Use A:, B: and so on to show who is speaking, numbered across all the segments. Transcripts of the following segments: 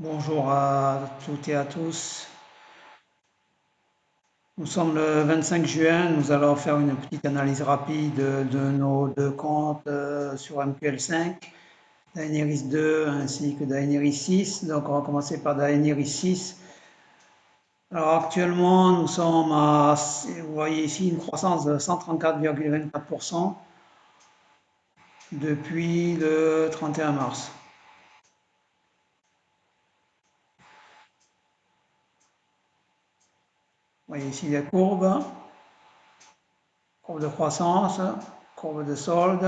A: Bonjour à toutes et à tous. Nous sommes le 25 juin. Nous allons faire une petite analyse rapide de nos deux comptes sur MQL5, Daenerys 2 ainsi que Daenerys 6. Donc on va commencer par Daenerys 6. Alors actuellement, nous sommes à, vous voyez ici, une croissance de 134,24% depuis le 31 mars. Vous voyez ici les courbes, courbe de croissance, courbe de solde,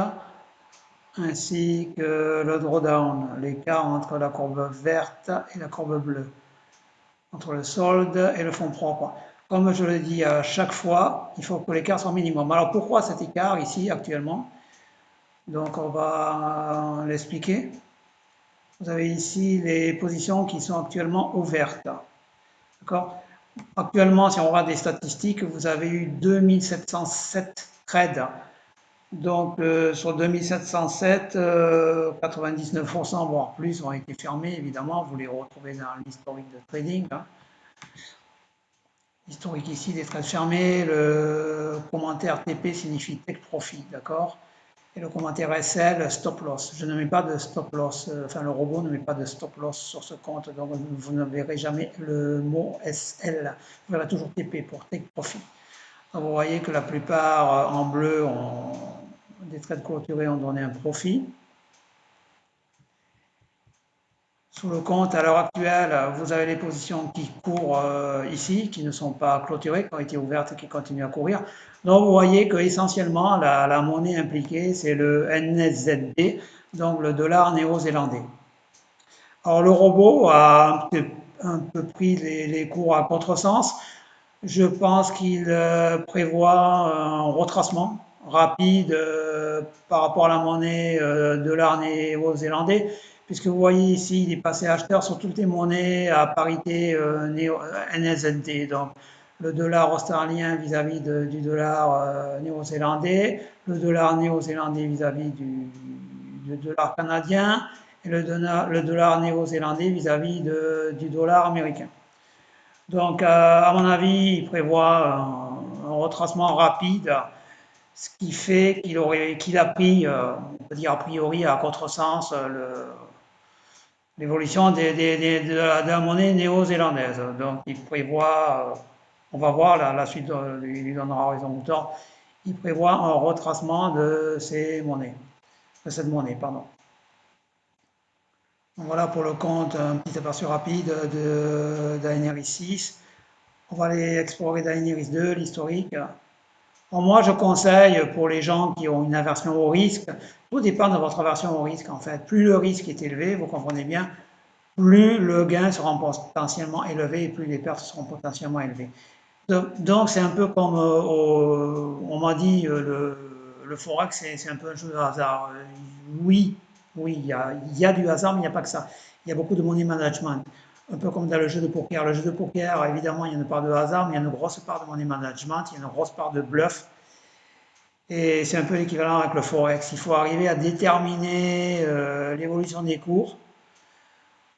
A: ainsi que le drawdown, l'écart entre la courbe verte et la courbe bleue, entre le solde et le fonds propre. Comme je le dis à chaque fois, il faut que l'écart soit minimum. Alors pourquoi cet écart ici actuellement? Donc on va l'expliquer. Vous avez ici les positions qui sont actuellement ouvertes. D'accord? Actuellement, si on regarde les statistiques, vous avez eu 2707 trades. Donc, sur 2707, 99%, voire plus, ont été fermés, évidemment. Vous les retrouvez dans l'historique de trading, hein. L'historique ici des trades fermés, le commentaire TP signifie take profit, d'accord? Et le commentaire SL, stop loss. Je ne mets pas de stop loss, enfin le robot ne met pas de stop loss sur ce compte, donc vous ne verrez jamais le mot SL. Vous verrez toujours TP pour take profit. Donc, vous voyez que la plupart en bleu des trades clôturés ont donné un profit. Sous le compte, à l'heure actuelle, vous avez les positions qui courent ici, qui ne sont pas clôturées, qui ont été ouvertes et qui continuent à courir. Donc vous voyez que essentiellement la monnaie impliquée, c'est le NZD, donc le dollar néo-zélandais. Alors le robot a un peu pris les cours à contresens. Je pense qu'il prévoit un retracement rapide par rapport à la monnaie dollar néo-zélandais, puisque vous voyez ici, il est passé acheteur sur toutes les monnaies à parité NZD, donc le dollar australien vis-à-vis du dollar néo-zélandais, le dollar néo-zélandais vis-à-vis du dollar canadien, et le dollar néo-zélandais vis-à-vis du dollar américain. Donc, à mon avis, il prévoit un retracement rapide, ce qui fait qu'il a pris, on peut dire a priori, à contresens, l'évolution de la monnaie néo-zélandaise. Donc, il prévoit, on va voir, la suite lui donnera raison ou tort, il prévoit un retracement de cette monnaie, pardon. Donc, voilà pour le compte, un petit aperçu rapide d'Aenerys 6. On va aller explorer Daenerys 2, l'historique. Bon, moi, je conseille pour les gens qui ont une aversion au risque, tout dépend de votre aversion au risque en fait. Plus le risque est élevé, vous comprenez bien, plus le gain sera potentiellement élevé et plus les pertes seront potentiellement élevées. Donc c'est un peu comme on m'a dit, le forex, c'est un peu un jeu de hasard. Oui, oui, il y a du hasard, mais il n'y a pas que ça. Il y a beaucoup de money management. Un peu comme dans le jeu de poker. Le jeu de poker, évidemment, il y a une part de hasard, mais il y a une grosse part de money management, il y a une grosse part de bluff. Et c'est un peu l'équivalent avec le forex. Il faut arriver à déterminer l'évolution des cours.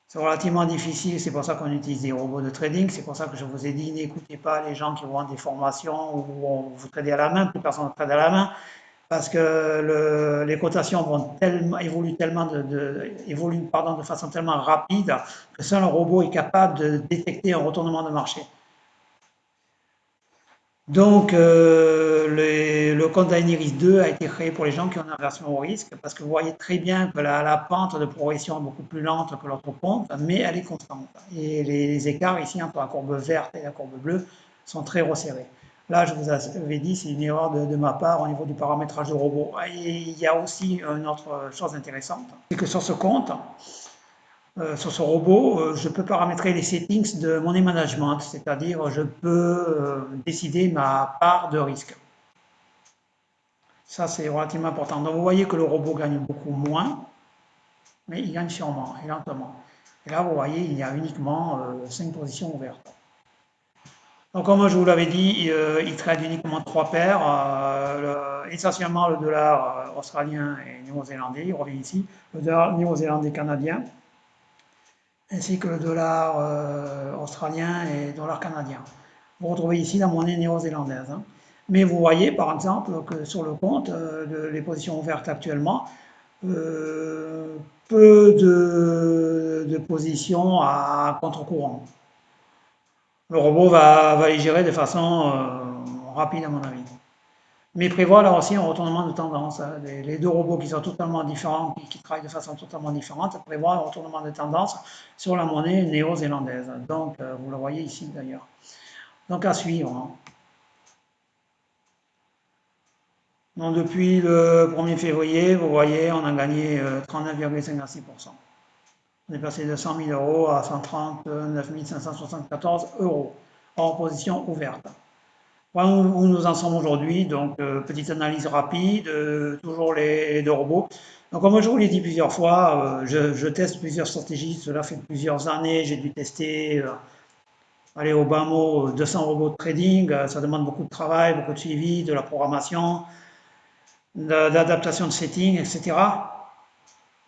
A: C'est relativement difficile, c'est pour ça qu'on utilise des robots de trading, c'est pour ça que je vous ai dit, n'écoutez pas les gens qui vendent des formations où vous tradez à la main, plus personne ne trade à la main, parce que les cotations évoluent tellement de façon tellement rapide que seul un robot est capable de détecter un retournement de marché. Donc, le compte Daenerys 2 a été créé pour les gens qui ont une aversion au risque, parce que vous voyez très bien que la pente de progression est beaucoup plus lente que l'autre pente, mais elle est constante. Et les écarts ici entre la courbe verte et la courbe bleue sont très resserrés. Là, je vous avais dit, c'est une erreur de ma part au niveau du paramétrage du robot. Et il y a aussi une autre chose intéressante, c'est que sur ce compte, sur ce robot, je peux paramétrer les settings de money management, c'est-à-dire je peux décider ma part de risque. Ça, c'est relativement important. Donc, vous voyez que le robot gagne beaucoup moins, mais il gagne sûrement et lentement. Et là, vous voyez, il y a uniquement 5 positions ouvertes. Donc, comme je vous l'avais dit, il trade uniquement 3 paires, essentiellement le dollar australien et néo-zélandais, il revient ici, le dollar néo-zélandais canadien, ainsi que le dollar australien et le dollar canadien. Vous retrouvez ici la monnaie néo-zélandaise, hein. Mais vous voyez par exemple que sur le compte, les positions ouvertes actuellement, euh, peu de positions à contre-courant. Le robot va les gérer de façon rapide à mon avis. Mais prévoit là aussi un retournement de tendance, hein. Les deux robots qui sont totalement différents, qui travaillent de façon totalement différente, prévoient un retournement de tendance sur la monnaie néo-zélandaise. Donc, vous le voyez ici d'ailleurs. Donc, à suivre, hein. Donc, depuis le 1er février, vous voyez, on a gagné 39,56%. On est passé de 100 000 euros à 139 574 euros en position ouverte. Voilà où nous en sommes aujourd'hui. Donc, petite analyse rapide, toujours les deux robots. Donc, comme je vous l'ai dit plusieurs fois, je teste plusieurs stratégies. Cela fait plusieurs années. J'ai dû tester, allez, au bas mot, 200 robots de trading. Ça demande beaucoup de travail, beaucoup de suivi, de la programmation, d'adaptation de settings, etc.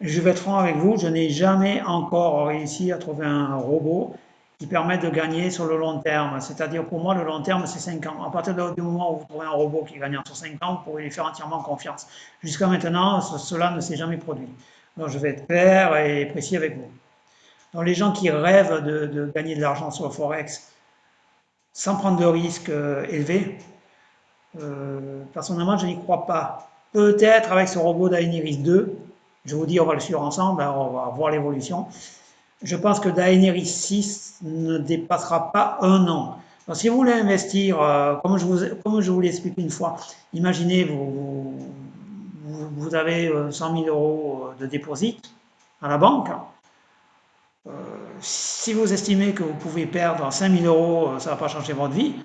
A: Je vais être franc avec vous, je n'ai jamais encore réussi à trouver un robot qui permette de gagner sur le long terme. C'est-à-dire pour moi, le long terme, c'est 5 ans. À partir du moment où vous trouvez un robot qui gagne sur 5 ans, vous pouvez lui faire entièrement confiance. Jusqu'à maintenant, cela ne s'est jamais produit. Donc je vais être clair et précis avec vous. Donc les gens qui rêvent de gagner de l'argent sur le Forex sans prendre de risques élevés, personnellement, je n'y crois pas. Peut-être avec ce robot d'Aeniris 2, je vous dis, on va le suivre ensemble, hein, on va voir l'évolution. Je pense que Daenerys 6 ne dépassera pas un an. Donc, si vous voulez investir, comme je vous l'ai expliqué une fois, imaginez, vous avez 100 000 euros de dépôt à la banque. Euh, Si vous estimez que vous pouvez perdre 5 000 euros, ça ne va pas changer votre vie,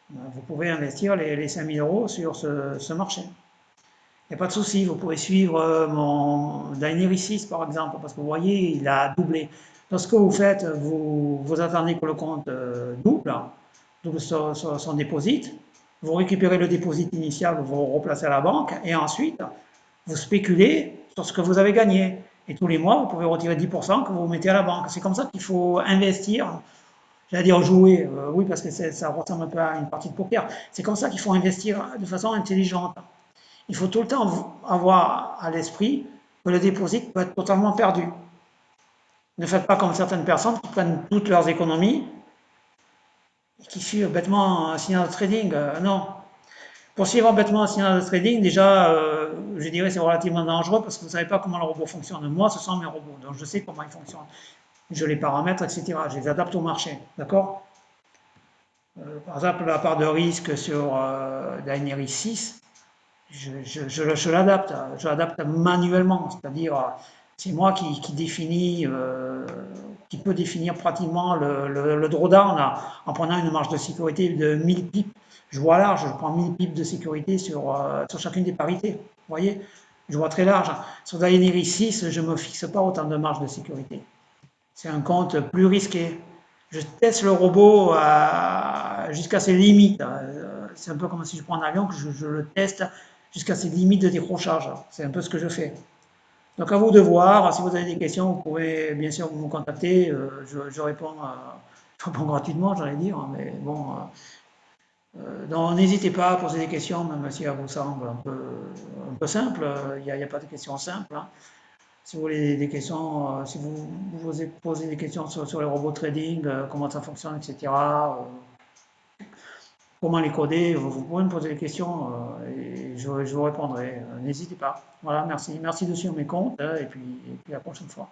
A: vous pouvez investir les 5 000 euros sur ce marché. Il n'y a pas de souci, vous pouvez suivre mon Daenerys 6 par exemple, parce que vous voyez, il a doublé. Donc ce que vous faites, vous attendez que le compte double son dépôt, vous récupérez le dépôt initial, vous replacez à la banque, et ensuite, vous spéculez sur ce que vous avez gagné. Et tous les mois, vous pouvez retirer 10% que vous mettez à la banque. C'est comme ça qu'il faut investir. J'allais dire jouer, oui, parce que ça ressemble un peu à une partie de poker. C'est comme ça qu'il faut investir de façon intelligente. Il faut tout le temps avoir à l'esprit que le dépôt peut être totalement perdu. Ne faites pas comme certaines personnes qui prennent toutes leurs économies et qui suivent bêtement un signal de trading. Non. Pour suivre bêtement un signal de trading, déjà, je dirais c'est relativement dangereux parce que vous ne savez pas comment le robot fonctionne. Moi, ce sont mes robots, donc je sais comment ils fonctionnent. Je les paramètre, etc. Je les adapte au marché. D'accord. Par exemple, la part de risque sur Daenerys 6, je l'adapte, je l'adapte manuellement, c'est-à-dire c'est moi qui définis, qui peut définir pratiquement le drawdown en prenant une marge de sécurité de 1000 pips. Je vois large, je prends 1000 pips de sécurité sur chacune des parités. Vous voyez, je vois très large. Sur Daenerys 6, je ne me fixe pas autant de marge de sécurité. C'est un compte plus risqué. Je teste le robot jusqu'à ses limites. C'est un peu comme si je prends un avion, que je le teste jusqu'à ses limites de décrochage. C'est un peu ce que je fais. Donc à vous de voir. Si vous avez des questions, vous pouvez bien sûr me contacter. Je réponds gratuitement, j'allais dire. Mais bon, donc n'hésitez pas à poser des questions, même si elles vous semblent un peu simples. Il n'y a pas de questions simples, hein. Si vous voulez des questions, si vous posez des questions sur les robots trading, comment ça fonctionne, etc., comment les coder, vous pouvez me poser des questions et je vous répondrai. N'hésitez pas. Voilà, merci. Merci de suivre mes comptes et puis à la prochaine fois.